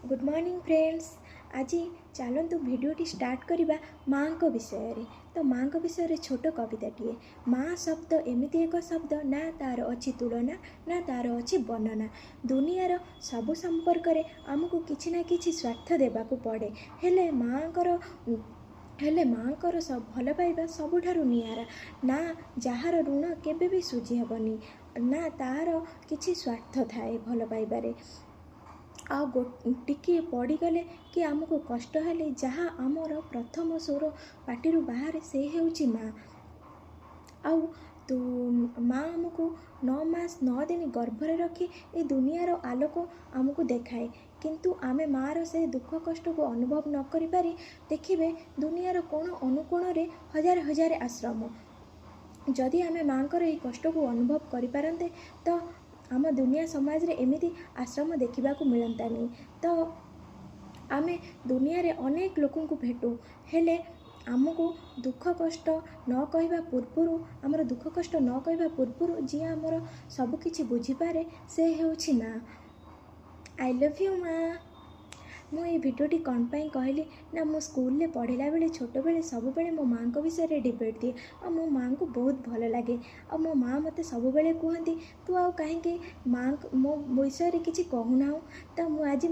Good morning friends. आज चलतु भिडियोटी start करवा माँ विषय। तो माँ विषय छोट कविताटीए। माँ शब्द एमती एक शब्द ना तार अच्छी तुलना ना तार अच्छी वर्णना। दुनियार सबु संपर्क रे आमको किछि ना किछि स्वार्थ देबाकू पड़े। हेले माँकर सब भल पाइबा सबुठारु नियारा। ना जार ऋण केबे भी सुझी हेबनी, ना तार किछि स्वार्थ थाए भल पाइबारे। आ टिके पड़गले कि आमको कष्ट हेले जहाँ आमर प्रथम स्वर पाटिरु बाहर से हेउची माँ। आउ तो माँ आमको 9 मास 9 दिन गर्भरे रखी ए दुनियार आलोक आमको देखाए। किंतु आमे मार से दुख कष्ट को अनुभव न करि पारि देखिबे दुनियार कोण अनुकोण रे हजार हजार आश्रम। जदि आमे माँकर ए कष्ट को अनुभव करि पारंते तो आम दुनिया समाज रे एमिति आश्रम देखा मिलतानी। तो आमे दुनिया रे अनेक लोकों को भेटू, हेले आमको दुख कष्ट न कहवा पूर्वरु आमर दुख कष्ट न कहवा पूर्वरु जी आमर सबकिछि बुझी पारे से हेउछि माँ। आई लव यू माँ। मुझे भिडियोटी कौन पाई कहली ना मो स्कूल में पढ़ला बेले छोट बेले सब बेले मो माँ को विषय डिबेट दिए और मो माँ को बहुत भल लगे। और मो माँ मते सब बेले कहती तू आ कहीं माँ मो विषय किसी कहूना। तो मुझे आज